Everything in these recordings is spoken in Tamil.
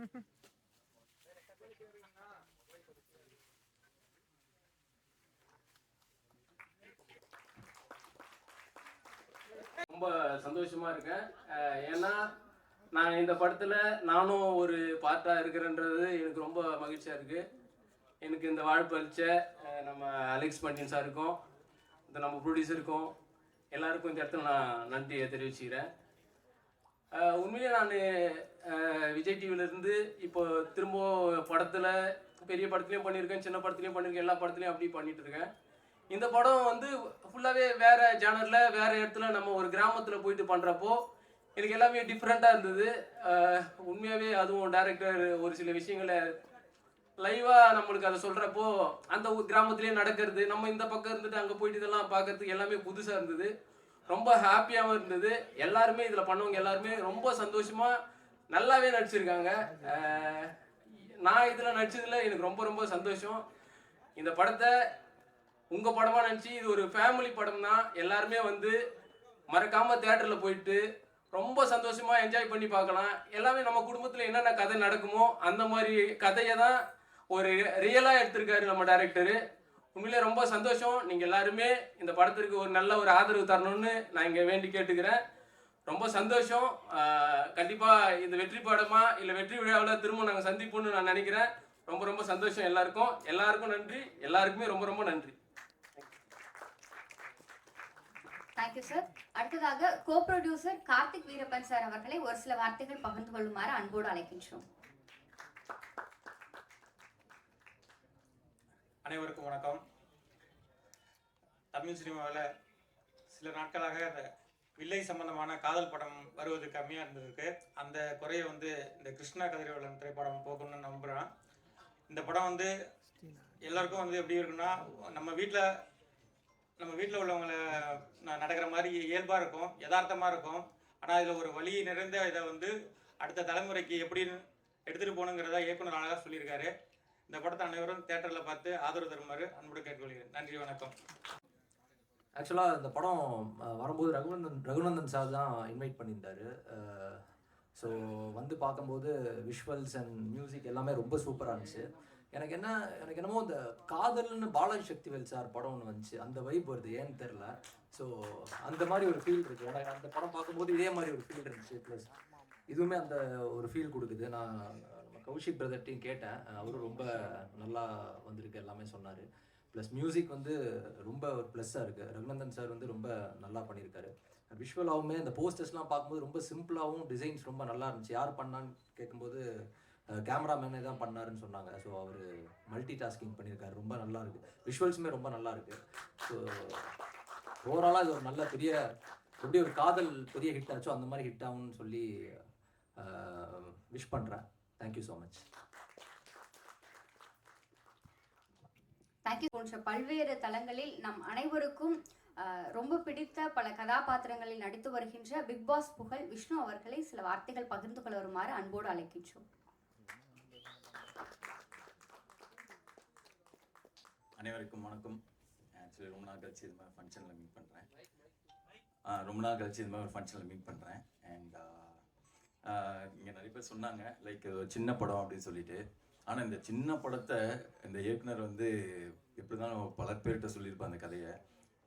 ரொம்ப சந்தோஷமா இருக்கேன். ஏன்னா நான் இந்த படத்தில் நானும் ஒரு பார்ட்டாக இருக்கிறேன்றது எனக்கு ரொம்ப மகிழ்ச்சியாக இருக்குது. எனக்கு இந்த வாய்ப்பு அளித்த நம்ம அலெக்ஸ் பண்டியன் சாருக்கும் இந்த நம்ம ப்ரொடியூசருக்கும் எல்லாருக்கும் இந்த இடத்துல நான் நன்றியை தெரிவிச்சுக்கிறேன். உண்மையிலே நான் விஜய் டிவிலேருந்து இப்போ திரும்ப படத்தில் பெரிய படத்துலையும் பண்ணியிருக்கேன், சின்ன படத்துலையும் பண்ணியிருக்கேன், எல்லா படத்துலையும் அப்படி பண்ணிகிட்டு இருக்கேன். இந்த படம் வந்து ஃபுல்லாகவே வேறு ஜானரில் வேறு இடத்துல நம்ம ஒரு கிராமத்தில் போயிட்டு பண்ணுறப்போ எனக்கு எல்லாமே டிஃப்ரெண்ட்டாக இருந்தது. உண்மையாகவே அதுவும் டைரக்டர் ஒரு சில விஷயங்களை லைவாக நம்மளுக்கு அதை சொல்கிறப்போ அந்த கிராமத்துலேயே நடக்கிறது, நம்ம இந்த பக்கம் இருந்துட்டு அங்கே போயிட்டு இதெல்லாம் பார்க்கறதுக்கு எல்லாமே புதுசாக இருந்தது. ரொம்ப ஹாப்பியாகவும் இருந்தது. எல்லாருமே இதில் பண்ணவங்க எல்லாருமே ரொம்ப சந்தோஷமாக நல்லாவே நடிச்சிருக்காங்க. நான் இதில் நடிச்சதில் எனக்கு ரொம்ப ரொம்ப சந்தோஷம். இந்த படத்தை உங்கள் படமாக நினச்சி இது ஒரு ஃபேமிலி படம் தான். எல்லாருமே வந்து மறக்காமல் தேட்டரில் போயிட்டு ரொம்ப சந்தோஷமாக என்ஜாய் பண்ணி பார்க்கலாம். எல்லாமே நம்ம குடும்பத்தில் என்னென்ன கதை நடக்குமோ அந்த மாதிரி கதையை தான் ஒரு ரியலாக எடுத்திருக்காரு நம்ம டைரக்டரு. உண்மையிலே ரொம்ப சந்தோஷம். நீங்கள் எல்லாருமே இந்த படத்திற்கு ஒரு நல்ல ஒரு ஆதரவு தரணும்னு நான் இங்கே வேண்டி கேட்டுக்கிறேன். ரொம்ப சந்தோஷம். கண்டிப்பாக இந்த வெற்றி படமாக இல்லை வெற்றி விழாவில் திரும்ப நாங்கள் சந்திப்போம்னு நான் நினைக்கிறேன். ரொம்ப ரொம்ப சந்தோஷம். எல்லாருக்கும் நன்றி. எல்லாருக்குமே ரொம்ப ரொம்ப நன்றி. Thank you sir. அடுத்ததாக co producer Karthik Veerappan sir அவர்களை ஒரு சில வார்த்தைகள் பகிர்ந்து கொள்ளுமாறு அன்போடு அழைக்கின்றோம். அனைவருக்கும் வணக்கம். தமிழ் சினிமாவில் சில நாட்களாக இந்த வில்லை சம்பந்தமான காதல் படம் வருவது கம்மியாக இருந்ததுக்கு அந்த குறையை வந்து இந்த கிருஷ்ணா கதிரவேலன் திரைப்படம் போகணும்னு நம்புகிறேன். இந்த படம் வந்து எல்லாருக்கும் வந்து எப்படி இருக்குன்னா நம்ம வீட்டில் உள்ளவங்களை நடக்கிற மாதிரி இயல்பாக இருக்கும், யதார்த்தமாக இருக்கும். ஆனால் இதில் ஒரு வழி நிறைந்த இதை வந்து அடுத்த தலைமுறைக்கு எப்படி எடுத்துகிட்டு போகணுங்கிறத இயக்குனர் அழகாக சொல்லியிருக்காரு. இந்த படத்தை அனைவரும் தேட்டரில் பார்த்து ஆதரவு தருமாறு அன்போடு கேட்டுக்கொள்கிறேன். நன்றி, வணக்கம். ஆக்சுவலாக இந்த படம் வரும்போது ரகுநந்தன் சார் தான் இன்வைட் பண்ணியிருந்தார். ஸோ வந்து பார்க்கும்போது விஷுவல்ஸ் அண்ட் மியூசிக் எல்லாமே ரொம்ப சூப்பராக இருந்துச்சு. எனக்கு என்னமோ இந்த காதல்னு பாலாஜி சக்திவேல் சார் படம் ஒன்று வந்துச்சு, அந்த வைப் வருது, ஏன்னு தெரில. ஸோ அந்த மாதிரி ஒரு ஃபீல் இருக்குது. எனக்கு அந்த படம் பார்க்கும்போது இதே மாதிரி ஒரு ஃபீல் இருந்துச்சு. ப்ளஸ் இதுவுமே அந்த ஒரு ஃபீல் கொடுக்குது. நான் நம்ம கௌஷிக் பிரதர்ட்டையும் கேட்டேன், அவரும் ரொம்ப நல்லா வந்திருக்கு எல்லாமே சொன்னார். ப்ளஸ் மியூசிக் வந்து ரொம்ப ப்ளஸ்ஸாக இருக்குது. ரகுநந்தன் சார் வந்து ரொம்ப நல்லா பண்ணியிருக்காரு. விஷுவலாகவுமே இந்த போஸ்டர்ஸ்லாம் பார்க்கும்போது ரொம்ப சிம்பிளாகவும் டிசைன்ஸ் ரொம்ப நல்லா இருந்துச்சு. யார் பண்ணான்னு கேட்கும்போது கேமராமேனே தான் பண்ணாருன்னு சொன்னாங்க. ஸோ அவர் மல்டி டாஸ்கிங் பண்ணியிருக்காரு, ரொம்ப நல்லா இருக்குது. விஷுவல்ஸுமே ரொம்ப நல்லா இருக்குது. ஸோ ஓவராலாக இது ஒரு நல்ல பெரிய எப்படி ஒரு காதல் பெரிய ஹிட் ஆச்சோ அந்த மாதிரி ஹிட் ஆகும்னு சொல்லி விஷ் பண்ணுறேன். Thank you so much. தேங்க்யூ. போன்ற பல்வேறு தளங்களில் நம் அனைவருக்கும் ரொம்ப பிடித்த பல கதாபாத்திரங்களில் நடித்து வருகின்ற பிக் பாஸ் புகழ் விஷ்ணு அவர்களை சில வார்த்தைகள் பகிர்ந்து கொள்ள வருமாறு அன்போடு அழைக்கின்றோம். அனைவருக்கும் வணக்கம். ஆக்சுவலி ரொம்ப நாள் கழிச்சு இது மாதிரி ஃபங்க்ஷனில் மீட் பண்ணுறேன். அண்ட் இங்கே நிறைய பேர் சொன்னாங்க லைக் ஒரு சின்ன படம் அப்படின்னு சொல்லிட்டு. ஆனால் இந்த சின்ன படத்தை இந்த இயக்குனர் வந்து எப்படி தான் பல பேர்கிட்ட சொல்லியிருப்பாங்க அந்த கதையை.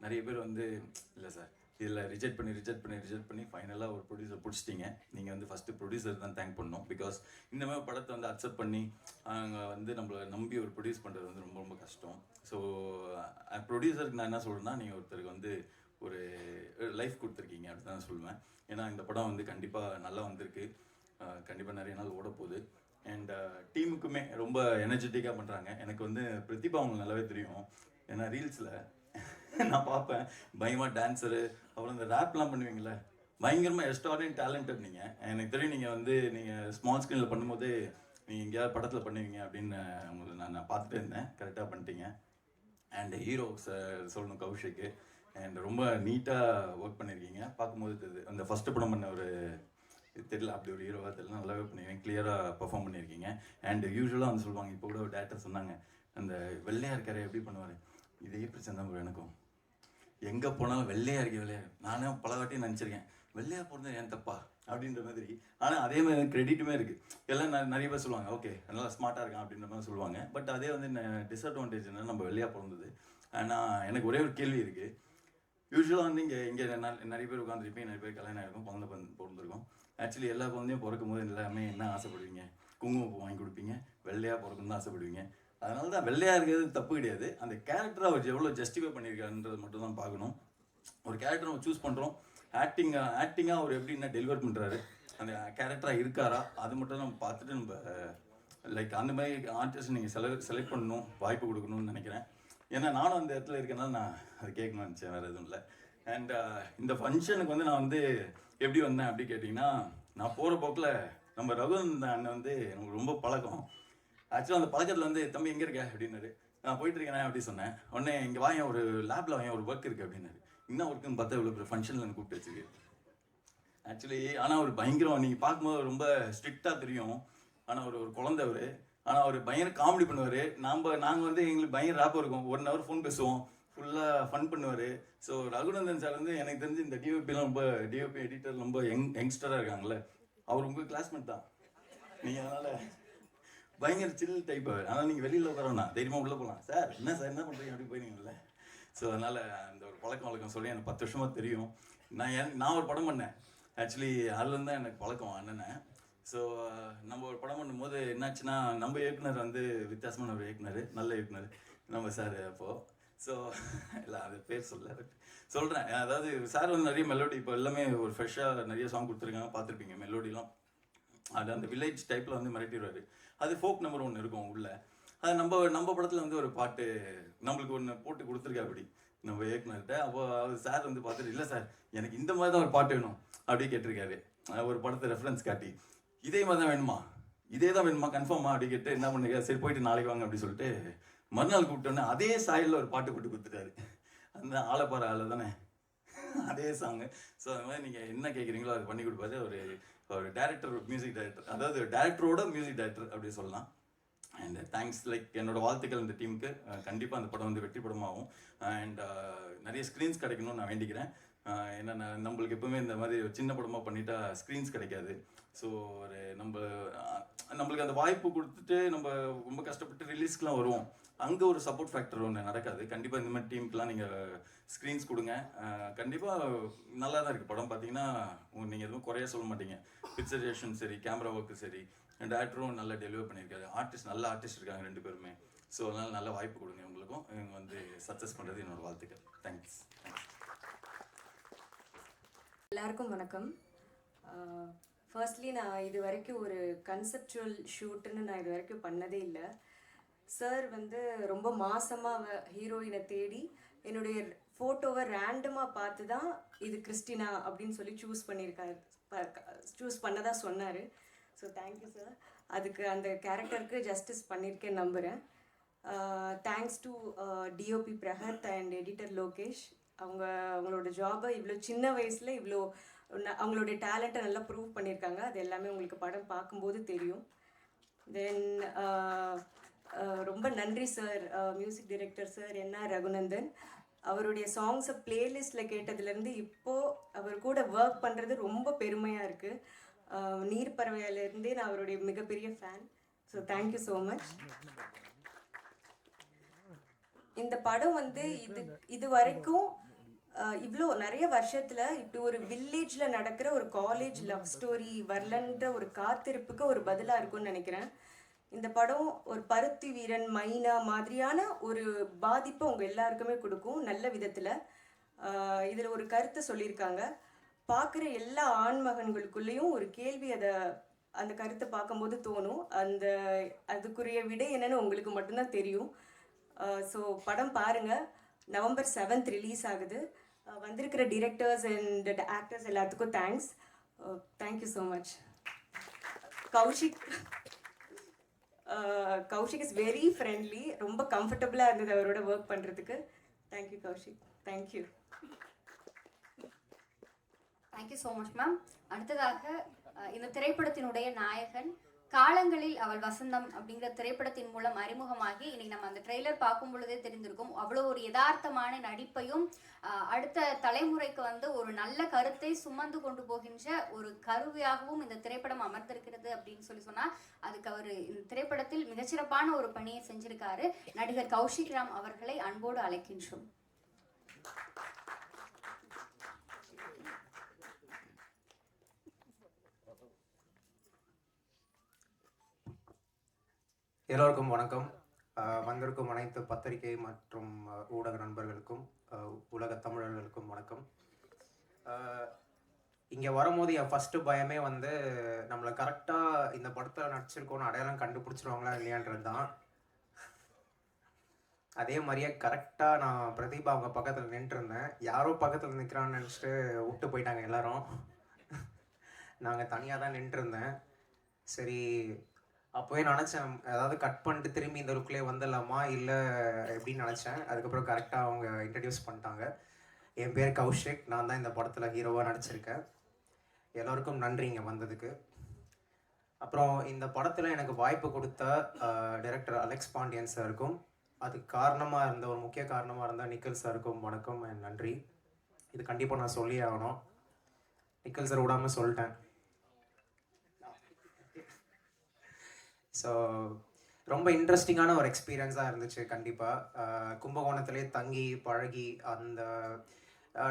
நிறைய பேர் வந்து இல்லை சார் இதில் ரிஜெக்ட் பண்ணி ஃபைனலாக ஒரு ப்ரொடியூசர் பிடிச்சிட்டிங்க. நீங்கள் வந்து ஃபஸ்ட்டு ப்ரொடியூசர் தான் தேங்க் பண்ணணும். பிகாஸ் இந்த மாதிரி படத்தை வந்து அக்செப்ட் பண்ணி அவங்க வந்து நம்மளை நம்பி ஒரு ப்ரொடியூஸ் பண்ணுறது வந்து ரொம்ப ரொம்ப கஷ்டம். ஸோ ப்ரொடியூசருக்கு நான் என்ன சொல்கிறேன்னா, நீங்கள் ஒருத்தருக்கு வந்து ஒரு லைஃப் கொடுத்துருக்கீங்க அப்படின்னு தான் சொல்லுவேன். ஏன்னா இந்த படம் வந்து கண்டிப்பாக நல்லா வந்திருக்கு, கண்டிப்பாக நிறைய நாள் ஓட போகுது. அண்ட் டீமுக்குமே ரொம்ப எனர்ஜெட்டிக்காக பண்ணுறாங்க. எனக்கு வந்து பிரதிபா அவங்களுக்கு நல்லாவே தெரியும். ஏன்னா ரீல்ஸில் நான் பார்ப்பேன், பயமாக டான்ஸரு, அப்புறம் இந்த ரேப்லாம் பண்ணுவீங்களே, பயங்கரமாக எக்ஸ்ட்ராடினரி டேலண்டட் நீங்கள். எனக்கு தெரியும் நீங்கள் ஸ்மால் ஸ்க்ரீனில் பண்ணும்போது நீங்கள் எங்கேயாவது படத்தில் பண்ணுவீங்க அப்படின்னு உங்களுக்கு நான் பார்த்துட்டே இருந்தேன். கரெக்டாக பண்ணிட்டீங்க. அண்ட் ஹீரோ சொல்லணும் கௌஷிக்கு. அண்ட் ரொம்ப நீட்டாக ஒர்க் பண்ணியிருக்கீங்க. பார்க்கும்போது தெரியுது அந்த ஃபஸ்ட்டு படம் பண்ண ஒரு தெரியல, அப்படி ஒரு ஹீரோவாக தெரியல, நல்லாவே பண்ணியிருக்கீங்க, கிளியராக பர்ஃபார்ம் பண்ணியிருக்கீங்க. அண்ட் யூஸ்வலாக வந்து சொல்லுவாங்க, இப்போ கூட ஒரு டேரக்டர் சொன்னாங்க, அந்த வெள்ளையாக இருக்காரு எப்படி பண்ணுவார், இதே பிரச்சனை தான் எனக்கும். எங்கே போனாலும் வெள்ளையாக இருக்கு. நானே பல வாட்டியும் நினச்சிருக்கேன், வெள்ளையாக போடுறது ஏன் தப்பா, அப்படின்ற மாதிரி. ஆனால் அதே மாதிரி கிரெடிட்டுமே இருக்குது. எல்லாம் நிறைய பேர் சொல்லுவாங்க ஓகே நல்லா ஸ்மார்ட்டாக இருக்கான் அப்படின்ற மாதிரி சொல்லுவாங்க. பட் அதே வந்து டிஸ்அட்வான்டேஜ் என்ன, நம்ம வெளியாக பிறந்தது. ஆனால் எனக்கு ஒரே ஒரு கேள்வி இருக்குது. யூஸ்வலாக வந்து இங்கே நிறைய பேர் உட்காந்துருப்பீங்க, நிறைய பேர் கல்யாணம் ஆகிருக்கும், குழந்தை பிறந்திருக்கும். ஆக்சுவலி எல்லா குழந்தையும் பிறக்கும் போது எல்லாமே என்ன ஆசைப்படுவீங்க? குங்குமப்பூ வாங்கி கொடுப்பீங்க, வெள்ளையாக பிறக்கணும்னு தான் ஆசைப்படுவீங்க. அதனால தான் வெள்ளையாக இருக்கிறது தப்பு கிடையாது. அந்த கேரக்டரை அவர் எவ்வளோ ஜஸ்டிஃபை பண்ணியிருக்காருன்றது மட்டும் தான் பார்க்கணும். ஒரு கேரக்டர் நம்ம சூஸ் பண்ணுறோம், ஆக்டிங்காக அவர் எப்படி என்ன டெலிவர் பண்ணுறாரு, அந்த கேரக்டராக இருக்காரா, அது மட்டும் நம்ம பார்த்துட்டு நம்ம லைக் அந்த மாதிரி ஆர்டிஸ்ட் நீங்கள் செலக்ட் பண்ணணும், வாய்ப்பு கொடுக்கணும்னு நினைக்கிறேன். ஏன்னா நானும் அந்த இடத்துல இருக்கனால நான் அது கேட்கணும்னு நினச்சேன், வேறு எதுவும் இல்லை. அண்ட் இந்த ஃபங்க்ஷனுக்கு வந்து நான் வந்து எப்படி வந்தேன் அப்படி கேட்டிங்கன்னா, நான் போகிற போக்கில் நம்ம ரகுநந்தன் அண்ணன் வந்து எனக்கு ரொம்ப பழக்கம். ஆக்சுவலாக அந்த பழக்கத்தில் வந்து தம்பி எங்கே இருக்க அப்படின்னாரு. நான் போயிட்டு இருக்கேன் அப்படி சொன்னேன். உடனே இங்கே வாங்க ஒரு லேபில் வாங்க ஒரு ஒர்க் இருக்குது அப்படின்னாரு. என்ன ஒர்க்குன்னு பார்த்தா இவ்வளோ பெரிய ஃபங்க்ஷனில் எனக்கு கூப்பிட்டு வச்சுருக்கு. ஆக்சுவலி ஆனால் அவர் பயங்கரம், நீங்கள் பார்க்கும்போது ரொம்ப ஸ்ட்ரிக்டாக தெரியும். ஆனால் ஒரு குழந்தை அவர். ஆனால் அவர் பயங்கர காமெடி பண்ணுவார். நாங்கள் வந்து எங்களுக்கு பயங்கர ராப்பாக இருக்கும். 1 hour ஃபோன் பேசுவோம், ஃபுல்லாக ஃபன் பண்ணுவார். ஸோ ரகுநந்தன் சார் வந்து எனக்கு தெரிஞ்சு இந்த டிஓபிலாம் ரொம்ப டிஓபி எடிட்டர் ரொம்ப யங்ஸ்டராக இருக்காங்களே, அவர் உங்கள் கிளாஸ்மேட் தான் நீங்கள். அதனால் பயங்கர சில் டைப். ஆனால் நீங்கள் வெளியில் உட்காரோண்ணா தைரியமாக உள்ளே போகலாம். சார் என்ன சார் என்ன பண்ணுறீங்க அப்படி போயிருக்கீங்களே. ஸோ அதனால் அந்த ஒரு பழக்கம் சொல்லி எனக்கு 10 வருஷமாக தெரியும். நான் ஒரு படம் பண்ணேன். ஆக்சுவலி அதுலேருந்து தான் எனக்கு பழக்கம் அண்ணனை. ஸோ நம்ம ஒரு படம் பண்ணும்போது என்னாச்சுன்னா, நம்ம இயக்குனர் வந்து வித்தியாசமான ஒரு இயக்குனர், நல்ல இயக்குனர் நம்ம சார். அப்போது ஸோ இல்லை அது பேர் சொல்ல பட் சொல்கிறேன். அதாவது சார் வந்து நிறைய மெலோடி இப்போ எல்லாமே ஒரு ஃப்ரெஷ்ஷாக நிறைய சாங் கொடுத்துருக்காங்க, பார்த்துருப்பீங்க மெலோடிலாம். அது அந்த வில்லேஜ் டைப்பில் வந்து மிரட்டிடுவார். அது ஃபோக் நம்பர் 1 இருக்கும் உள்ள. அது நம்ம படத்தில் வந்து ஒரு பாட்டு நம்மளுக்கு ஒன்று போட்டு கொடுத்துருக்கா அப்படி நம்ம இயக்குனர்கிட்ட. அப்போ அவர் சார் வந்து பார்த்துட்டு, இல்லை சார் எனக்கு இந்த மாதிரி தான் ஒரு பாட்டு வேணும் அப்படி கேட்டிருக்காரு. ஒரு படத்தை ரெஃபரன்ஸ் காட்டி, இதே மாதிரி தான் வேணுமா, இதே தான் வேணுமா கன்ஃபார்மா அப்படி கேட்டு என்ன பண்ணுங்க, சரி போயிட்டு நாளைக்கு வாங்க அப்படி சொல்லிட்டு மறுநாள் கூப்பிட்டோன்னே அதே சாயலில் ஒரு பாட்டு போட்டு கொடுத்துட்டாரு. அந்த ஆளப்பாறை ஆளை தானே அதே சாங்கு. ஸோ அது மாதிரி நீங்கள் என்ன கேட்குறீங்களோ அது பண்ணி கொடுப்பாரு. ஒரு டேரக்டர், மியூசிக் டைரக்டர், அதாவது டேரக்டரோட மியூசிக் டைரக்டர் அப்படி சொல்லலாம். அண்ட் தேங்க்ஸ், லைக் என்னோட வாழ்த்துக்கள் இந்த டீமுக்கு. கண்டிப்பாக அந்த படம் வந்து வெற்றி படமாகும். அண்ட் நிறைய ஸ்க்ரீன்ஸ் கிடைக்கணும்னு நான் வேண்டிக்கிறேன். ஏன்னா நம்மளுக்கு எப்பவுமே இந்த மாதிரி சின்ன படமாக பண்ணிட்டா ஸ்க்ரீன்ஸ் கிடைக்காது. ஸோ ஒரு நம்மளுக்கு அந்த வாய்ப்பு கொடுத்துட்டு நம்ம ரொம்ப கஷ்டப்பட்டு ரிலீஸ்க்கெலாம் வருவோம், அங்கே ஒரு சப்போர்ட் ஃபேக்டர் ஒன்று நடக்காது. கண்டிப்பாக இந்த மாதிரி டீமுக்கெலாம் நீங்கள் ஸ்க்ரீன்ஸ் கொடுங்க. கண்டிப்பாக நல்லா தான் இருக்குது படம். பார்த்தீங்கன்னா நீங்கள் எதுவும் குறைய சொல்ல மாட்டீங்க. பிக்சரேஷன் சரி, கேமரா ஒர்க்கு சரி, டேரக்டரும் நல்லா டெலிவர் பண்ணியிருக்காரு. நல்ல ஆர்டிஸ்ட் இருக்காங்க 2 பேருமே. ஸோ அதனால் நல்ல வாய்ப்பு கொடுங்க உங்களுக்கும். இவங்க வந்து சக்ஸஸ் பண்ணுறது என்னோட வாழ்த்துக்கள். தேங்க்ஸ். எல்லாருக்கும் வணக்கம். ஃபர்ஸ்ட்லி நான் இது வரைக்கும் ஒரு கன்செப்சுவல் ஷூட்டுன்னு நான் இது வரைக்கும் பண்ணதே இல்லை. சார் வந்து ரொம்ப மாசமாக ஹீரோயினை தேடி என்னுடைய ஃபோட்டோவை ரேண்டமாக பார்த்து தான் இது கிறிஸ்டினா அப்படின்னு சொல்லி சூஸ் பண்ணதாக சொன்னார். So thank you sir. அதுக்கு அந்த கேரக்டருக்கு ஜஸ்டிஸ் பண்ணியிருக்கேன் நம்புகிறேன். Thanks to DOP Brahat and editor Lokesh. அவங்களோட ஜாபை இவ்வளோ சின்ன வயசில் இவ்வளோ அவங்களுடைய டேலண்ட்டை நல்லா ப்ரூவ் பண்ணியிருக்காங்க. அது எல்லாமே உங்களுக்கு படம் பார்க்கும்போது தெரியும். தென் ரொம்ப நன்றி sir, music director sir NR Raghunandan. அவருடைய சாங்ஸை பிளேலிஸ்ட்டில் கேட்டதுலேருந்து இப்போது அவர் கூட ஒர்க் பண்ணுறது ரொம்ப பெருமையாக இருக்குது. நீர் பறவையிலேருந்தே நான் அவருடைய மிகப்பெரிய fan. So thank you so much. இந்த படம் வந்து இது வரைக்கும் இவ்வளோ நிறைய வருஷத்தில் இப்படி ஒரு வில்லேஜில் நடக்கிற ஒரு காலேஜ் லவ் ஸ்டோரி வரலன்ற ஒரு காத்திருப்புக்கு ஒரு பதிலாக இருக்கும்னு நினைக்கிறேன். இந்த படம் ஒரு பருத்தி வீரன், மைனா மாதிரியான ஒரு பாதிப்பை உங்கள் எல்லாருக்குமே கொடுக்கும் நல்ல விதத்தில். இதில் ஒரு கருத்தை சொல்லியிருக்காங்க. பார்க்குற எல்லா ஆண்மகன்களுக்குள்ளேயும் ஒரு கேள்வி அந்த கருத்தை பார்க்கும்போது தோணும். அதுக்குரிய விடை என்னன்னு உங்களுக்கு மட்டும்தான் தெரியும். ஸோ படம் பாருங்கள். November 7th ரிலீஸ் ஆகுது. வந்திருக்கிற டிரெக்டர்ஸ் அண்ட் ஆக்டர்ஸ் எல்லாத்துக்கும் thanks. Thank you so much. Kaushik is very friendly. ரொம்ப கம்ஃபர்டபுளாக இருந்தது அவரோட ஒர்க் பண்ணுறதுக்கு. Thank you Kaushik. Thank you. Thank you so much ma'am. அடுத்ததாக இந்த திரைப்படத்தினுடைய நாயகன் காலங்களில் அவள் வசந்தம் அப்படிங்கிற திரைப்படத்தின் மூலம் அறிமுகமாகி இன்னைக்கு நம்ம அந்த ட்ரெய்லர் பார்க்கும் பொழுதே தெரிந்திருக்கும். அவ்வளோ ஒரு யதார்த்தமான நடிப்பையும் அடுத்த தலைமுறைக்கு வந்து ஒரு நல்ல கருத்தை சுமந்து கொண்டு போகின்ற ஒரு கருவியாகவும் இந்த திரைப்படம் அமர்ந்திருக்கிறது அப்படின்னு சொன்னா அதுக்கு அவர் இந்த திரைப்படத்தில் மிகச்சிறப்பான ஒரு பணியை செஞ்சிருக்காரு. நடிகர் கௌஷிக் ராம் அவர்களை அன்போடு அழைக்கின்றோம். எல்லோருக்கும் வணக்கம். வந்திருக்கும் அனைத்து பத்திரிகை மற்றும் ஊடக நண்பர்களுக்கும் உலக தமிழர்களுக்கும் வணக்கம். இங்கே வரும்போது என் ஃபஸ்ட்டு பயமே வந்து நம்மளை கரெக்டாக இந்த படத்தில் நடிச்சிருக்கோன்னு அடையாளம் கண்டுபிடிச்சிருவாங்களா இல்லையான்றது தான். அதே மாதிரியே கரெக்டாக நான் பிரதீபா அவங்க பக்கத்தில் நின்றுருந்தேன். யாரோ பக்கத்தில் நிற்கிறான்னு நினச்சிட்டு விட்டு போயிட்டாங்க எல்லாரும். நாங்கள் தனியாக தான் நின்றுருந்தேன். சரி, அப்போவே நினச்சேன் ஏதாவது கட் பண்ணிட்டு திரும்பி இந்த லுக்லேயே வந்துடலாமா இல்லை எப்படின்னு நினச்சேன். அதுக்கப்புறம் கரெக்டாக அவங்க இன்ட்ரடியூஸ் பண்ணிட்டாங்க. என் பேர் கௌஷிக், நான் தான் இந்த படத்தில் ஹீரோவாக நடிச்சிருக்கேன். எல்லோருக்கும் நன்றி இங்கே வந்ததுக்கு. அப்புறம் இந்த படத்தில் எனக்கு வாய்ப்பு கொடுத்த டைரக்டர் அலெக்ஸ் பாண்டியன் சாருக்கும், அதுக்கு காரணமாக இருந்த ஒரு முக்கிய காரணமாக இருந்த நிக்கில் சாருக்கும் வணக்கம் அண்ட் நன்றி. இது கண்டிப்பாக நான் சொல்லி ஆகணும். நிக்கில் சார் விடாமல் சொல்லிட்டேன். ஸோ ரொம்ப இன்ட்ரெஸ்டிங்கான ஒரு எக்ஸ்பீரியன்ஸாக இருந்துச்சு. கண்டிப்பாக கும்பகோணத்துலேயே தங்கி பழகி அந்த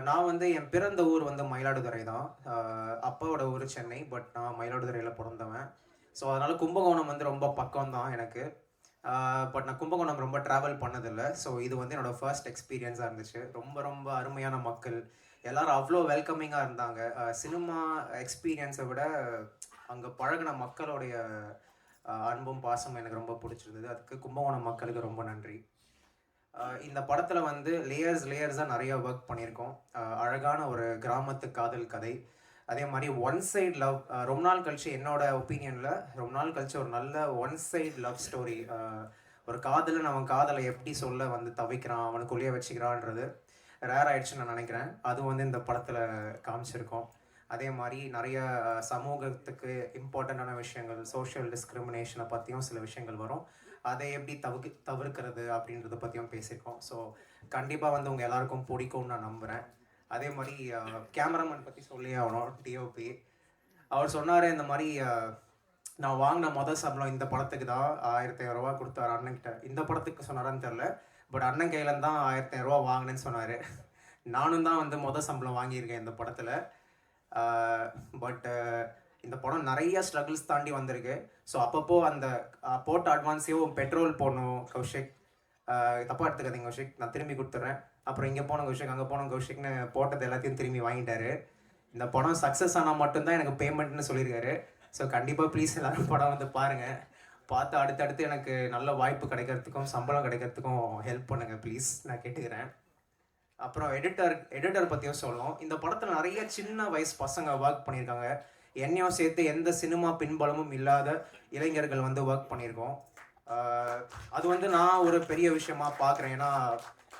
நான் வந்து என் பிறந்த ஊர் வந்து மயிலாடுதுறை தான். அப்பாவோட ஊர் சென்னை, பட் நான் மயிலாடுதுறையில் பிறந்தவன். ஸோ அதனால் கும்பகோணம் வந்து ரொம்ப பக்கம் தான் எனக்கு. பட் நான் கும்பகோணம் ரொம்ப ட்ராவல் பண்ணதில்லை. ஸோ இது வந்து என்னோடய ஃபர்ஸ்ட் எக்ஸ்பீரியன்ஸாக இருந்துச்சு. ரொம்ப ரொம்ப அருமையான மக்கள், எல்லோரும் அவ்வளோ வெல்கமிங்காக இருந்தாங்க. சினிமா எக்ஸ்பீரியன்ஸை விட அங்கே பழகின மக்களுடைய அன்பும் பாசமும் எனக்கு ரொம்ப பிடிச்சிருந்தது. அதுக்கு கும்பகோணம் மக்களுக்கு ரொம்ப நன்றி. இந்த படத்தில் வந்து லேயர்ஸாக நிறைய ஒர்க் பண்ணியிருக்கோம். அழகான ஒரு கிராமத்து காதல் கதை, அதே மாதிரி ஒன் சைடு லவ். ரொம்ப நாள் கழிச்சு, என்னோட ஒப்பீனியனில் ரொம்ப நாள் கழிச்சு ஒரு நல்ல ஒன் சைடு லவ் ஸ்டோரி. ஒரு காதலன் அவன் காதலை எப்படி சொல்ல வந்து தவிக்கிறான், அவனுக்குள்ளேயே வச்சுக்கிறான்றது ரேர் ஆயிடுச்சுன்னு நான் நினைக்கிறேன். அது வந்து இந்த படத்தில் காமிச்சிருக்கோம். அதே மாதிரி நிறைய சமூகத்துக்கு இம்பார்ட்டண்ட்டான விஷயங்கள், சோஷியல் டிஸ்கிரிமினேஷனை பற்றியும் சில விஷயங்கள் வரும். அதை எப்படி தவிர்க்கிறது அப்படின்றத பற்றியும் பேசியிருக்கோம். ஸோ கண்டிப்பாக வந்து உங்கள் எல்லாருக்கும் பிடிக்கும்னு நான் நம்புகிறேன். அதே மாதிரி கேமராமேன் பற்றி சொல்லி ஆகணும். டிஓபி அவர் சொன்னார், இந்த மாதிரி நான் வாங்கின சம்பளம் இந்த படத்துக்கு தான் 1500 ரூபா கொடுத்தாரு அண்ணன்கிட்ட. இந்த படத்துக்கு சொன்னாரான்னு தெரில, பட் அண்ணன் கையிலேருந்து தான் 1500 ரூபா வாங்கினேன்னு சொன்னார். நானும் தான் வந்து சம்பளம் வாங்கியிருக்கேன் இந்த படத்தில். பட் இந்த படம் நிறைய ஸ்ட்ரகிள்ஸ் தாண்டி வந்திருக்கு. ஸோ அப்பப்போ அந்த போட்ட அட்வான்ஸையும் பெட்ரோல் போடணும் கௌஷிக், தப்பாக எடுத்துக்காதீங்க கௌஷிக், நான் திரும்பி கொடுத்துட்றேன். அப்புறம் இங்கே போன கௌஷிக், அங்கே போன கௌஷிக்னு போட்டது எல்லாத்தையும் திரும்பி வாங்கிட்டாரு. இந்த படம் சக்ஸஸ் ஆனால் மட்டும்தான் எனக்கு பேமெண்ட்னு சொல்லியிருக்காரு. ஸோ கண்டிப்பாக ப்ளீஸ் எல்லோரும் படம் வந்து பாருங்கள். பார்த்து அடுத்தடுத்து எனக்கு நல்ல வாய்ப்பு கிடைக்கிறதுக்கும் சம்பளம் கிடைக்கிறதுக்கும் ஹெல்ப் பண்ணுங்கள் ப்ளீஸ், நான் கேட்டுக்கிறேன். அப்புறம் எடிட்டர் பற்றியும் சொல்லணும். இந்த படத்தில் நிறைய சின்ன வயசு பசங்க ஒர்க் பண்ணியிருக்காங்க. என்னையும் சேர்த்து எந்த சினிமா பின்பலமும் இல்லாத இளைஞர்கள் வந்து ஒர்க் பண்ணியிருக்கோம். அது வந்து நான் ஒரு பெரிய விஷயமா பார்க்குறேன். ஏன்னா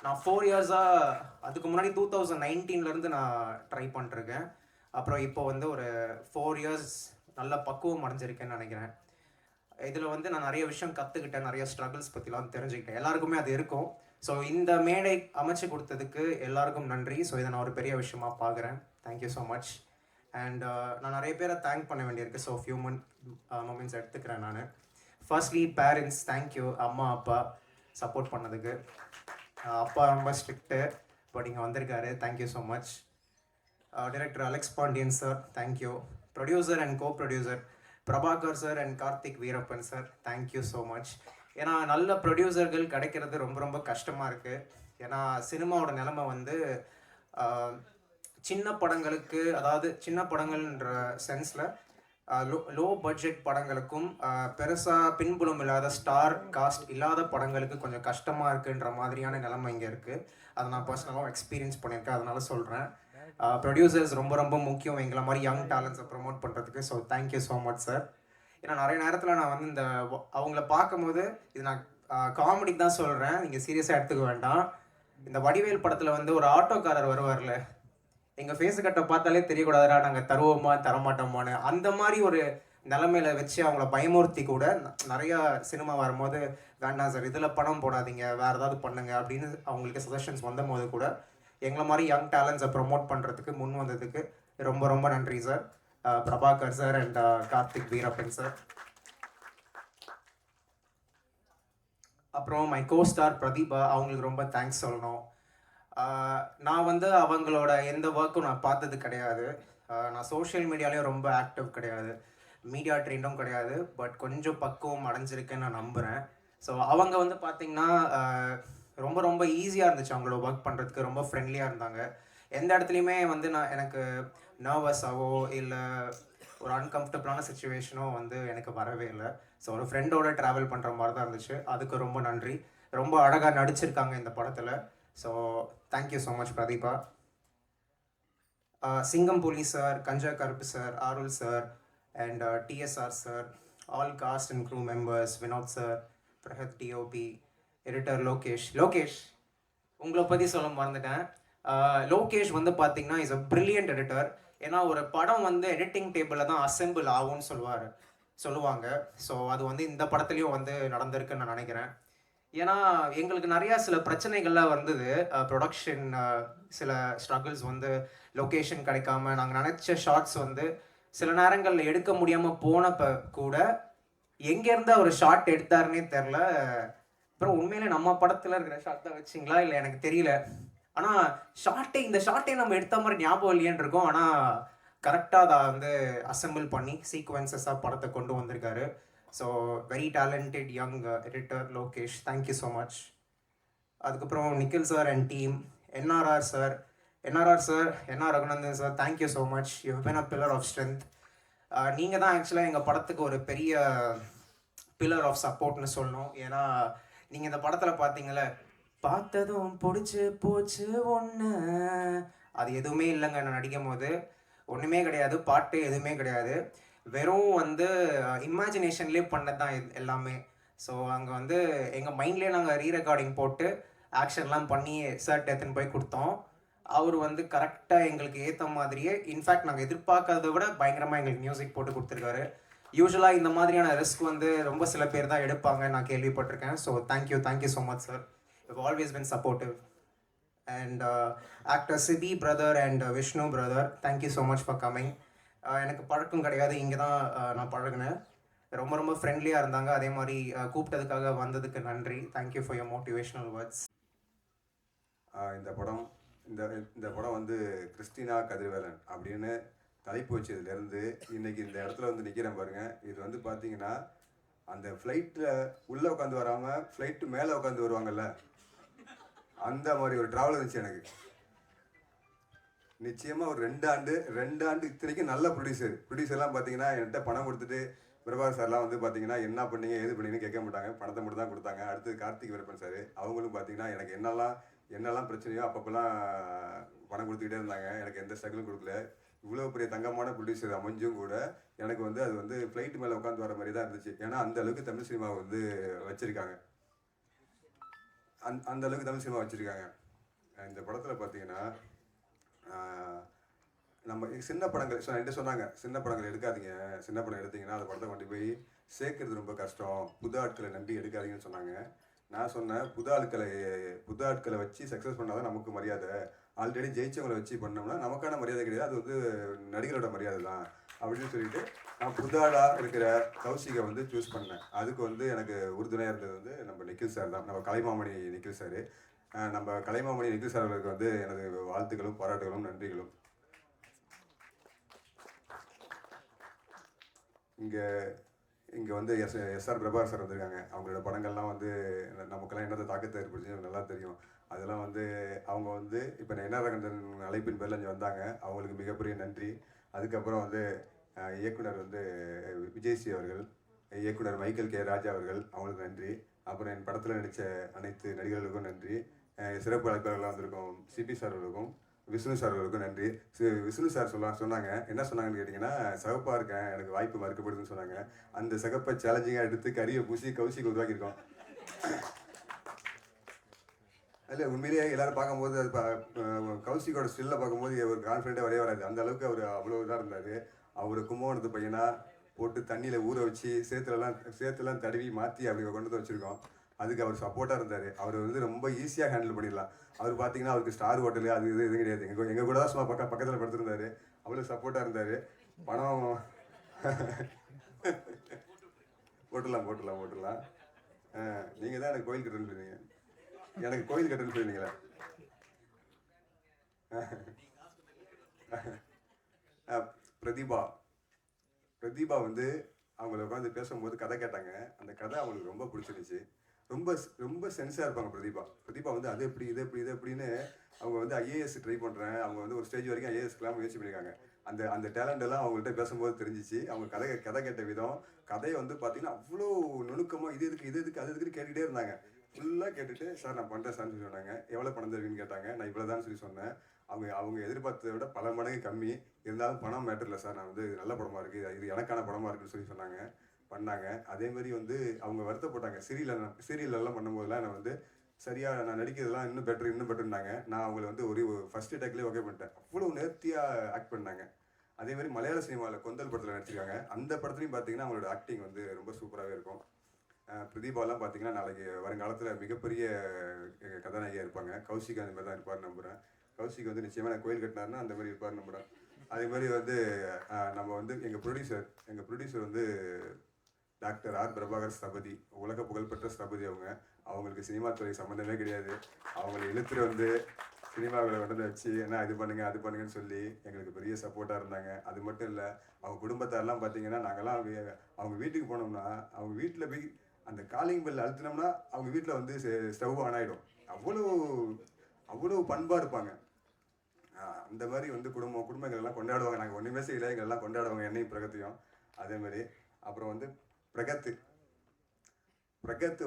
நான் 4 இயர்ஸாக, அதுக்கு முன்னாடி 2019 நான் ட்ரை பண்ணிருக்கேன். அப்புறம் இப்போ வந்து ஒரு 4 இயர்ஸ் நல்ல பக்குவம் அடைஞ்சிருக்கேன்னு நினைக்கிறேன். இதில் வந்து நான் நிறைய விஷயம் கற்றுக்கிட்டேன், நிறைய ஸ்ட்ரகிள்ஸ் பற்றிலாம் தெரிஞ்சுக்கிட்டேன். எல்லாருக்குமே அது இருக்கும். ஸோ இந்த மேடை அமைச்சு கொடுத்ததுக்கு எல்லாருக்கும் நன்றி. ஸோ இதை நான் ஒரு பெரிய விஷயமா பார்க்குறேன். Thank you so much. அண்ட் நான் நிறைய பேரை தேங்க் பண்ண வேண்டியிருக்கு. ஸோ ஃபியூ மொமெண்ட்ஸ் எடுத்துக்கிறேன் நான். Firstly parents, thank you. அம்மா அப்பா சப்போர்ட் பண்ணதுக்கு. அப்பா ரொம்ப ஸ்ட்ரிக்ட்டு, பட் இங்கே வந்திருக்காரு. Thank you so much. Director Alex Pandian sir, thank you. Producer and co producer Prabhakar sir and Karthik Veerappan sir, thank you so much. ஏன்னா நல்ல ப்ரொடியூசர்கள் கிடைக்கிறது ரொம்ப ரொம்ப கஷ்டமாக இருக்குது. ஏன்னா சினிமாவோட நிலைமை வந்து சின்ன படங்களுக்கு, அதாவது சின்ன படங்கள்ன்ற சென்ஸில் லோ பட்ஜெட் படங்களுக்கும் பெருசாக பின்புலம் இல்லாத ஸ்டார் காஸ்ட் இல்லாத படங்களுக்கு கொஞ்சம் கஷ்டமாக இருக்குன்ற மாதிரியான நிலைமை இங்கே இருக்குது. அதை நான் பர்சனலாக எக்ஸ்பீரியன்ஸ் பண்ணியிருக்கேன், அதனால சொல்கிறேன். ப்ரொடியூசர்ஸ் ரொம்ப ரொம்ப முக்கியம் எங்களை மாதிரி யங் டேலண்ட்ஸை ப்ரொமோட் பண்ணுறதுக்கு. So thank you so much sir. ஏன்னா நிறைய நேரத்தில் நான் வந்து இந்த அவங்கள பார்க்கும்போது, இது நான் காமெடிக்கு தான் சொல்கிறேன், நீங்கள் சீரியஸாக எடுத்துக்க வேண்டாம். இந்த வடிவேல் படத்தில் வந்து ஒரு ஆட்டோக்காரர் வருவார்ல, எங்கள் ஃபேஸு கட்டை பார்த்தாலே தெரியக்கூடாதுடா நாங்கள் தருவோமா தரமாட்டோமான்னு, அந்த மாதிரி ஒரு நிலமையில வச்சு அவங்கள பயமுறுத்தி கூட நிறையா சினிமா வரும்போது வேண்டாம் சார் இதில் பணம் போடாதீங்க வேறு ஏதாவது பண்ணுங்க அப்படின்னு அவங்களுக்கு சஜஷன்ஸ் வந்தபோது கூட எங்களை மாதிரி யங் டேலண்ட்ஸை ப்ரொமோட் பண்ணுறதுக்கு முன் வந்ததுக்கு ரொம்ப ரொம்ப நன்றி sir. Prabhakar sir and Karthik Veerappan sir. அப்புறம் மை கோஸ்டார் பிரதீபா, அவங்களுக்கு ரொம்ப தேங்க்ஸ் சொல்லணும். நான் வந்து அவங்களோட எந்த ஒர்க்கும் நான் பார்த்தது கிடையாது. நான் சோஷியல் மீடியாலேயும் ரொம்ப ஆக்டிவ் கிடையாது, மீடியா ட்ரெண்டும் கிடையாது. பட் கொஞ்சம் பக்குவம் அடைஞ்சிருக்கேன்னு நான் நம்புகிறேன். ஸோ அவங்க வந்து பார்த்திங்கன்னா ரொம்ப ரொம்ப ஈஸியாக இருந்துச்சு அவங்களோட ஒர்க் பண்ணுறதுக்கு. ரொம்ப ஃப்ரெண்ட்லியாக இருந்தாங்க. எந்த இடத்துலையுமே வந்து எனக்கு நர்வஸாவோ இல்லை ஒரு அன்கம்ஃபர்டபுளான சுச்சுவேஷனோ வந்து எனக்கு வரவே இல்லை. ஸோ ஒரு ஃப்ரெண்டோட ட்ராவல் பண்ணுற மாதிரி தான் இருந்துச்சு. அதுக்கு ரொம்ப நன்றி. ரொம்ப அழகாக நடிச்சிருக்காங்க இந்த படத்தில். So thank you so much Pratibha. Singam Puli sir, Ganja Karuppu sir, Arul sir and DSR sir, all cast and crew members, Vinoth sir, Brahat DOP, editor Lokesh உங்களை பற்றி சொல்ல மறந்துட்டேன். லோகேஷ் வந்து பார்த்தீங்கன்னா இஸ் அ பிரில்லியன்ட் எடிட்டர். ஏன்னா ஒரு படம் வந்து எடிட்டிங் டேபிளில் தான் அசெம்பிள் ஆகும்னு சொல்லுவாங்க. ஸோ அது வந்து இந்த படத்துலையும் வந்து நடந்திருக்குன்னு நான் நினைக்கிறேன். ஏன்னா எங்களுக்கு நிறையா சில பிரச்சனைகள்லாம் வந்தது. ப்ரொடக்ஷன் சில ஸ்ட்ரகிள்ஸ் வந்து லொக்கேஷன் கிடைக்காம நாங்கள் நினச்ச ஷார்ட்ஸ் வந்து சில நேரங்களில் எடுக்க முடியாமல் போனப்போ கூட எங்கேருந்து அவர் ஷார்ட் எடுத்தாருன்னே தெரில. அப்புறம் உண்மையிலே நம்ம படத்தில் இருக்கிற ஷார்ட் தான் வச்சிங்களா இல்லை எனக்கு தெரியல. ஆனால் இந்த ஷார்ட்டே நம்ம எடுத்த மாதிரி ஞாபகம் இல்லையேன்னு இருக்கும். ஆனால் கரெக்டாக அதை வந்து அசெம்பிள் பண்ணி சீக்வன்சஸாக படத்தை கொண்டு வந்திருக்காரு. So very talented young editor Lokesh, thank you so much. அதுக்கப்புறம் Nikhil sir and team, NR sir, NR Raghunandan sir, thank you so much. You been a pillar of strength. நீங்கள் தான் ஆக்சுவலாக எங்கள் படத்துக்கு ஒரு பெரிய பில்லர் ஆஃப் சப்போர்ட்னு சொல்லணும். ஏன்னா நீங்கள் இந்த படத்தில் பார்த்தீங்களே, பார்த்ததும் பிடிச்சி போச்சு ஒன்று, அது எதுவுமே இல்லைங்க. நான் நடிக்கும் போது ஒன்றுமே கிடையாது, பாட்டு எதுவுமே கிடையாது, வெறும் வந்து இமேஜினேஷன்லேயே பண்ணது தான் எல்லாமே. ஸோ அங்கே வந்து எங்கள் மைண்ட்லேயே நாங்கள் ரீரெக்கார்டிங் போட்டு ஆக்ஷன்லாம் பண்ணி சார் எடுத்துன்னு போய் கொடுத்தோம். அவர் வந்து கரெக்டாக எங்களுக்கு ஏற்ற மாதிரியே, இன்ஃபேக்ட் நாங்கள் எதிர்பார்க்கறத விட பயங்கரமாக எங்களுக்கு மியூசிக் போட்டு கொடுத்துருக்காரு. யூஸ்வலாக இந்த மாதிரியான ரிஸ்க் வந்து ரொம்ப சில பேர் தான் எடுப்பாங்க, நான் கேள்விப்பட்டிருக்கேன். So thank you so much sir. You've always been supportive. And actor Siddhi brother and Vishnu brother, thank you so much for coming. எனக்கு பழக்கம் கிடையாது, இங்கே தான் நான் பழகினேன். ரொம்ப ரொம்ப ஃப்ரெண்ட்லியாக இருந்தாங்க. அதே மாதிரி கூப்பிட்டதுக்காக வந்ததுக்கு நன்றி. Thank you for your motivational words. இந்த படம் வந்து கிறிஸ்டினா கதிர்வேலன் அப்படின்னு தலைப்பு வச்சதுலேருந்து இன்னைக்கு இந்த இடத்துல வந்து நிற்கிறேன் பாருங்கள். இது வந்து பார்த்தீங்கன்னா அந்த ஃப்ளைட்டில் உள்ளே உட்காந்து வராமல் ஃப்ளைட்டு மேலே உட்காந்து வருவாங்கல்ல, அந்த மாதிரி ஒரு ட்ராவல் இருந்துச்சு எனக்கு. நிச்சயமாக ஒரு ரெண்டு ஆண்டு இத்தனைக்கும் நல்ல ப்ரொடியூசர்லாம் பார்த்தீங்கன்னா என்கிட்ட பணம் கொடுத்துட்டு, பிரபாகர் சார்லாம் வந்து பார்த்தீங்கன்னா என்ன பண்ணீங்க ஏது பண்ணீங்கன்னு கேட்க மாட்டாங்க, பணத்தை மட்டும் தான் கொடுத்தாங்க. அடுத்து கார்த்திக் வீரப்பன் சார், அவங்களும் பார்த்தீங்கன்னா எனக்கு என்னெல்லாம் பிரச்சனையோ அப்பப்போலாம் பணம் கொடுத்துக்கிட்டே இருந்தாங்க. எனக்கு எந்த ஸ்ட்ரகிளும் கொடுக்கல. இவ்வளோ பெரிய தங்கமான ப்ரொடியூசர் அமைஞ்சும் கூட எனக்கு வந்து அது வந்து ஃப்ளைட்டு மேலே உட்காந்து வர மாதிரி தான் இருந்துச்சு. ஏன்னா அந்த அளவுக்கு தமிழ் சினிமாவை வந்து வச்சுருக்காங்க, அந்த அளவுக்கு தமிழ் சினிமா வச்சுருக்காங்க. இந்த படத்தில் பார்த்தீங்கன்னா நம்ம சின்ன படங்கள் என்கிட்ட சொன்னாங்க, சின்ன படங்கள் எடுக்காதீங்க, சின்ன படம் எடுத்தீங்கன்னா அந்த படத்தை கொண்டு போய் சேர்க்கறது ரொம்ப கஷ்டம், புது ஆட்களை நம்பி எடுக்காதீங்கன்னு சொன்னாங்க. நான் சொன்னேன், புது ஆட்களை வச்சு சக்ஸஸ் பண்ணாதான் நமக்கு மரியாதை, ஆல்ரெடி ஜெயிச்சவங்களை வச்சு பண்ணோம்னா நமக்கான மரியாதை கிடையாது, அது வந்து நடிகரோட மரியாதை தான் அப்படின்னு சொல்லிட்டு நான் புதாடாக இருக்கிற கௌசிகை வந்து சூஸ் பண்ணேன். அதுக்கு வந்து எனக்கு உறுதுணையாக இருந்தது வந்து நம்ம நிக்கில் சார் தான், நம்ம கலைமாமணி நிக்கில் சார். நம்ம கலைமாமணி நிக்கில் சார் அவர்களுக்கு வந்து எனது வாழ்த்துக்களும் பாராட்டுகளும் நன்றிகளும். இங்கே வந்து எஸ்ஆர் பிரபாகர் சார் வந்திருக்காங்க. அவங்களோட படங்கள்லாம் வந்து நமக்கெல்லாம் என்னத்தை தாக்கத்தை ஏற்படுத்தி நல்லா தெரியும். அதெல்லாம் வந்து அவங்க வந்து இப்போ என்ஆர் ரகுநந்தன் அழைப்பின் பேரில் இங்கே வந்தாங்க, அவங்களுக்கு மிகப்பெரிய நன்றி. அதுக்கப்புறம் வந்து இயக்குனர் வந்து விஜய்ஸ்ரீ அவர்கள், இயக்குனர் மைக்கேல் கே ராஜா அவர்கள், அவங்களுக்கு நன்றி. அப்புறம் என் படத்தில் நடித்த அனைத்து நடிகர்களுக்கும் நன்றி. சிறப்பு அழைப்பாளர்களாக வந்திருக்கோம் சிபி சார் அவர்களுக்கும் விஷ்ணு சார் அவர்களுக்கும் நன்றி. விஷ்ணு சார் சொன்னாங்க, என்ன சொன்னாங்கன்னு கேட்டிங்கன்னா, சிவப்பாக இருக்கேன், எனக்கு வாய்ப்பு மறுக்கப்படுதுன்னு சொன்னாங்க. அந்த சிகப்பை சேலஞ்சிங்காக எடுத்து கறியை பூசி கௌசிக்கு உருவாக்கியிருக்கோம். இல்லை உண்மையிலேயே எல்லோரும் பார்க்கும்போது அது கௌசிக்கோட ஸ்டில்லை பார்க்கும்போது ஒரு கான்ஃபிடென்ட்டாக வரவே வராது. அந்த அளவுக்கு அவர் அவ்வளோ இதாக இருந்தார். அவர் கும்பகோணத்து பையனா போட்டு தண்ணியில் ஊற வச்சு சேத்துலாம் தடவி மாற்றி அப்படி கொண்டு வந்து வச்சுருக்கோம். அதுக்கு அவர் சப்போர்ட்டாக இருந்தார். அவர் வந்து ரொம்ப ஈஸியாக ஹேண்டில் பண்ணிடலாம். அவர் பார்த்தீங்கன்னா அவருக்கு ஸ்டார் ஹோட்டலு அது இது கிடையாது. எங்கள் கூட தான் சும்மா பக்கத்தில் படுத்திருந்தாரு. அவ்வளோ சப்போர்ட்டாக இருந்தார். பணம் போட்டுடலாம். நீங்கள் தான் எனக்கு கோயில் கட்டுறேன்னு சொன்னீங்க. எனக்கு கோயில் கட்டுறேன்னு சொன்னீங்களா? பிரதீபா வந்து அவங்கள உட்காந்து பேசும்போது கதை கேட்டாங்க. அந்த கதை அவங்களுக்கு ரொம்ப பிடிச்சிருந்துச்சு. ரொம்ப ரொம்ப சென்ஸாக இருப்பாங்க பிரதீபா வந்து அது எப்படி இது எப்படின்னு அவங்க வந்து ஐஏஎஸ் ட்ரை பண்ணுறேன். அவங்க வந்து ஒரு ஸ்டேஜ் வரைக்கும் ஐஏஎஸ்க்கெலாம் முயற்சி பண்ணியிருக்காங்க. அந்த டேலண்ட் எல்லாம் அவங்கள்ட்ட பேசும்போது தெரிஞ்சிச்சு. அவங்க கதை கேட்ட விதம், கதையை வந்து பார்த்தீங்கன்னா அவ்வளோ நுணுக்கமாக இது எதுக்கு அது எதுக்குன்னு கேட்டுக்கிட்டே இருந்தாங்க. ஃபுல்லாக கேட்டுட்டு சார் நான் பண்ணுறேன் சார்னு சொல்லி சொன்னாங்க. எவ்வளோ பணம் தருவீங்கன்னு கேட்டாங்க. நான் இவ்வளோ தான் சொல்லி சொன்னேன். அவங்க எதிர்பார்த்ததை விட பல மடங்கு கம்மி. இருந்தாலும் பணம் மேட்டர் இல்லை சார், நான் வந்து நல்ல படமாக இருக்குது, இது எனக்கான படமாக இருக்குன்னு சொல்லி பண்ணாங்க. அதேமாதிரி வந்து அவங்க வருத்தப்பட்டாங்க. சீரியலெல்லாம் பண்ணும்போதெல்லாம் நான் வந்து சரியாக நான் நடிக்கிறதுலாம் இன்னும் பெட்டர்னாங்க. நான் அவங்கள வந்து ஒரு ஃபஸ்ட்டு டேக்லேயே ஓகே பண்ணிட்டேன். அவ்வளோ நேர்த்தியாக ஆக்ட் பண்ணாங்க. அதேமாதிரி மலையாள சினிமாவில் கொந்தல் படத்தில் நடிச்சிருக்காங்க. அந்த படத்துலையும் பார்த்தீங்கன்னா அவங்களோட ஆக்டிங் வந்து ரொம்ப சூப்பராகவே இருக்கும். பிரதீபாலாம் பார்த்தீங்கன்னா நாளைக்கு வருங்காலத்தில் மிகப்பெரிய கதாநாயகியாக இருப்பாங்க. கௌஷிக் அந்த மாதிரி தான் இருப்பார்னு நம்புகிறேன். கௌஷிக் வந்து நிச்சயமாக நான் கோயில் கட்டினாருன்னா அந்த மாதிரி இருப்பார்னு நம்புகிறேன். அதே மாதிரி வந்து நம்ம வந்து எங்கள் ப்ரொடியூசர் வந்து டாக்டர் ஆர் பிரபாகர் ஸ்தபதி, உலக புகழ்பெற்ற ஸ்தபதி. அவங்களுக்கு சினிமா துறை சம்மந்தமே கிடையாது. அவங்களை இழுத்துட்டு வந்து சினிமாவில் கொண்டு வச்சு ஏன்னா இது பண்ணுங்க அது பண்ணுங்கன்னு சொல்லி எங்களுக்கு பெரிய சப்போர்ட்டாக இருந்தாங்க. அது மட்டும் இல்லை, அவங்க குடும்பத்தாரெல்லாம் பார்த்தீங்கன்னா நாங்கள்லாம் அவங்க வீட்டுக்கு போனோம்னா அவங்க வீட்டில் போய் அந்த காலிங் பெல் அழுத்தினோம்னா அவங்க வீட்டில் வந்து ஸ்டவ் ஆன் ஆகிடும். அவ்வளோ பண்பாக இருப்பாங்க. அந்த மாதிரி வந்து குடும்பங்கள் எல்லாம் கொண்டாடுவாங்க. நாங்கள் ஒன்றுமே செய்யலை, எங்கெல்லாம் கொண்டாடுவாங்க என்னையும் பிரகத்தையும். அதேமாதிரி அப்புறம் வந்து பிரகத்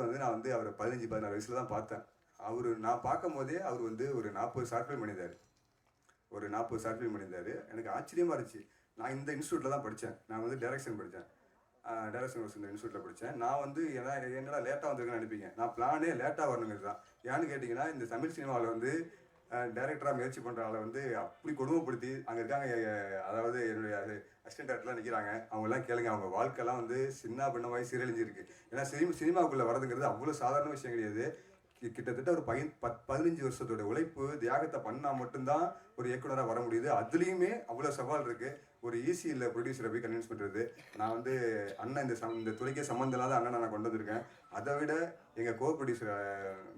வந்து நான் வந்து அவரை 15-16 வயசில் தான் பார்த்தேன். நான் பார்க்கும் போதே அவர் வந்து ஒரு 40 ஷார்ட் ஃபிலிம் பண்ணியிருந்தார். எனக்கு ஆச்சரியமாக இருந்துச்சு. நான் இந்த இன்ஸ்டியூட்டில் தான் படித்தேன். நான் வந்து டைரக்ஷன் படித்தேன். டைரக்ஷன் கோர்ஸ் இந்த இன்ஸ்டியூட்டில் படித்தேன். நான் வந்து என்னடா லேட்டாக வந்திருக்கேன்னு நினைப்பீங்க. நான் பிளானே லேட்டாக வரணுங்கிறது தான். ஏன்னு கேட்டிங்கன்னா இந்த தமிழ் சினிமாவில் வந்து டைரக்டராக முயற்சி பண்ணுற ஆளை வந்து அப்படி கொடுமைப்படுத்தி அங்கே இருக்காங்க. அதாவது என்னுடைய அசிஸ்டன்ட் டேரக்டர்லாம் நிற்கிறாங்க. அவங்கெல்லாம் கேளுங்க, அவங்க வாழ்க்கைலாம் வந்து சின்ன பின்னமாகி சீரழிஞ்சிருக்கு. ஏன்னா சினிமாவுக்குள்ளே வரதுங்கிறது அவ்வளோ சாதாரண விஷயம் கிடையாது. கிட்டத்தட்ட ஒரு 15 வருஷத்தோட உழைப்பு தியாகத்தை பண்ணால் மட்டும்தான் ஒரு இயக்குனராக வர முடியுது. அதுலேயுமே அவ்வளோ சவால் இருக்குது. ஒரு ஈஸி இல்லை ப்ரொடியூசரை போய் கன்வின்ஸ் பண்ணுறது. நான் வந்து அண்ணன் இந்த துறைக்கே சம்மந்தம் இல்லாத அண்ணனை நான் கொண்டு வந்திருக்கேன். அதை விட எங்கள் கோ ப்ரொடியூசர்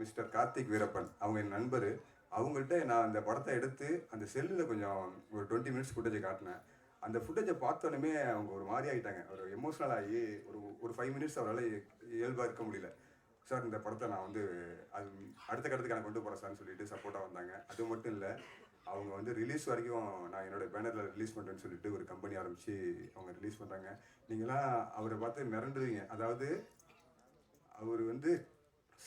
மிஸ்டர் கார்த்திக் வீரப்பன், அவங்க என் நண்பர். அவங்கள்ட்ட நான் அந்த படத்தை எடுத்து அந்த செல்லில் கொஞ்சம் ஒரு 20 மினிட்ஸ் ஃபுட்டேஜை காட்டினேன். அந்த ஃபுட்டேஜை பார்த்தோன்னே அவங்க ஒரு மாதிரி ஆகிட்டாங்க. ஒரு எமோஷ்னல் ஆகி ஒரு 5 மினிட்ஸ் அவரால் இயல்பாக இருக்க முடியல. சார் இந்த படத்தை நான் வந்து அது அடுத்த கட்டத்துக்கு நான் கொண்டு போகிறேன் சார்னு சொல்லிட்டு சப்போர்ட்டாக வந்தாங்க. அது மட்டும் இல்லை, அவங்க வந்து ரிலீஸ் வரைக்கும் நான் என்னோடய பேனரில் ரிலீஸ் பண்ணுறேன்னு சொல்லிட்டு ஒரு கம்பெனி ஆரம்பித்து அவங்க ரிலீஸ் பண்ணுறாங்க. நீங்களாம் அவரை பார்த்து மிரண்டுருவீங்க. அதாவது அவர் வந்து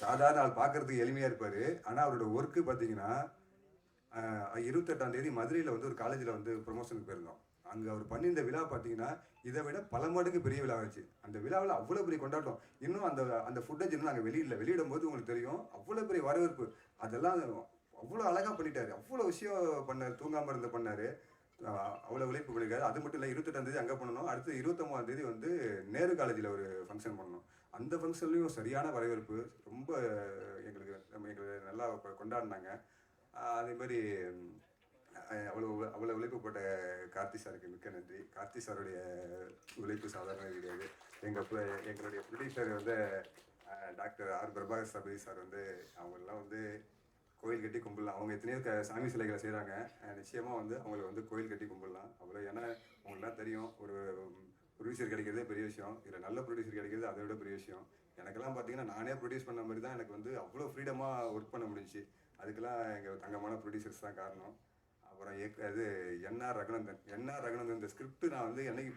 சாதாரண ஆள், பார்க்குறதுக்கு எளிமையாக இருப்பார். ஆனால் அவரோட ஒர்க்கு பார்த்தீங்கன்னா 28ஆம் தேதி மதுரையில் வந்து ஒரு காலேஜில் வந்து ப்ரொமோஷனுக்கு போயிருந்தோம். அங்கே அவர் பண்ணியிருந்த விழா பார்த்தீங்கன்னா இதை விட பல மடங்கு பெரிய விழா ஆச்சு. அந்த விழாவில் அவ்வளோ பெரிய கொண்டாட்டம். இன்னும் அந்த ஃபுட்டேஜ் இன்னும் நாங்கள் வெளியிடும் போது உங்களுக்கு தெரியும் அவ்வளோ பெரிய வரவேற்பு. அதெல்லாம் அவ்வளோ அழகாக பண்ணிட்டாரு. அவ்வளோ விஷயம் பண்ணார். தூங்காமல் இருந்து பண்ணார். அவ்வளோ உழைப்பு பண்ணியிருக்காரு. அது மட்டும் இல்லை, 28ஆம் தேதி அங்கே பண்ணணும். அடுத்து 29ஆம் தேதி வந்து நேரு காலேஜில் ஒரு ஃபங்க்ஷன் பண்ணணும். அந்த ஃபங்க்ஷன்லேயும் சரியான வரவேற்பு. ரொம்ப எங்களுக்கு நல்லா கொண்டாடினாங்க. அதே மாதிரி அவ்வளோ உழைப்பு போட்ட கார்த்தி சாருக்கு மிக்க நன்றி. கார்த்தி சாருடைய உழைப்பு சாதாரண கிடையாது. எங்களுடைய ப்ரொடியூசர் வந்து டாக்டர் ஆர் பிரபாகர் ஸ்தபதி சார் வந்து அவங்களெலாம் வந்து கோயில் கட்டி கும்பிடலாம். அவங்க எத்தனையோ சாமி சிலைகளை செய்கிறாங்க. நிச்சயமாக வந்து அவங்கள வந்து கோயில் கட்டி கும்பிடலாம். அவ்வளோ ஏன்னா அவங்களுக்குலாம் தெரியும் ஒரு ப்ரொடியூசர் கிடைக்கிறதே பெரிய விஷயம். இதில் நல்ல ப்ரொடியூசர் கிடைக்கிறது அதை விட பெரிய விஷயம். எனக்கெல்லாம் பார்த்தீங்கன்னா நானே ப்ரொடியூஸ் பண்ண மாதிரி தான் எனக்கு வந்து அவ்வளோ ஃப்ரீடமாக ஒர்க் பண்ண முடிஞ்சிச்சு. அதுக்கெல்லாம் எங்கள் தங்கமான ப்ரொடியூசர்ஸ் தான் காரணம். அப்புறம் அது என்ஆர் ரகுநந்தன் இந்த ஸ்கிரிப்ட் நான் வந்து என்னைக்கு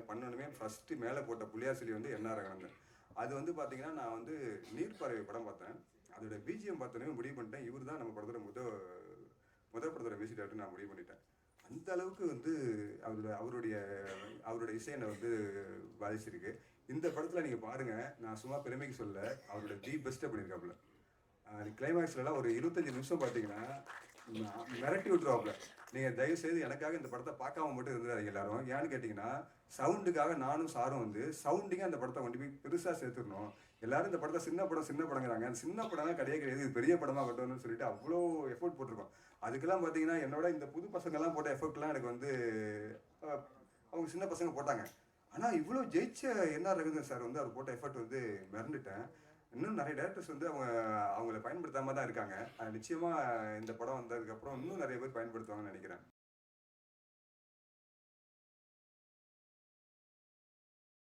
பண்ணணுமே ஃபஸ்ட்டு மேலே போட்ட புள்ளியார் சொல்லி வந்து என்ஆர் ரகுநந்தன். அது வந்து பார்த்தீங்கன்னா நான் வந்து நீர்ப்பறவை படம் பார்த்தேன். அதோட பிஜிஎம் பார்த்தோன்னே முடிவு பண்ணிட்டேன், இவர் தான் நம்ம படத்தோட முதல் படத்தோட மியூசிக் டைரக்டர் நான் முடிவு பண்ணிட்டேன். அந்த அளவுக்கு வந்து அவருடைய இசை என்னை வந்து பாதிச்சிருக்கு. இந்த படத்தில் நீங்கள் பாருங்கள், நான் சும்மா பெருமைக்கு சொல்ல, அவரோட தி பெஸ்ட்டை பண்ணியிருக்காப்புல. கிளைமேக்ஸ்லாம் ஒரு 25 நிமிஷம் பார்த்தீங்கன்னா மிரட்டி விட்டுருவாப்புல. நீங்கள் தயவு செய்து எனக்காக இந்த படத்தை பார்க்காம மட்டும் இருந்துடாதீங்க எல்லாரும். ஏன்னு கேட்டிங்கன்னா சவுண்டுக்காக நானும் சாரும் வந்து சவுண்டிங்காக அந்த படத்தை கொண்டு போய் பெருசாக சேர்த்துடணும். எல்லாரும் இந்த படத்தை சின்ன படங்கிறாங்க. அந்த சின்ன படம்லாம் கிடையாது, இது பெரிய படமாக கட்டணும்னு சொல்லிட்டு அவ்வளோ எஃபோர்ட் போட்டிருக்கோம். அதுக்கெல்லாம் பார்த்தீங்கன்னா என்னோட இந்த புது பசங்கள்லாம் போட்ட எஃபெக்ட்லாம் எனக்கு வந்து அவங்க சின்ன பசங்க போட்டாங்க. ஆனால் இவ்வளோ ஜெயிச்ச என்ஆர் ரகுந்தன் சார் வந்து அவர் போட்ட எஃபர்ட் வந்து மிரண்டுட்டேன். இன்னும் நிறைய டேரக்டர்ஸ் வந்து அவங்கள பயன்படுத்தாமல் தான் இருக்காங்க. நிச்சயமாக இந்த படம் வந்ததுக்கப்புறம் இன்னும் நிறைய பேர் பயன்படுத்துவாங்கன்னு நினைக்கிறேன்.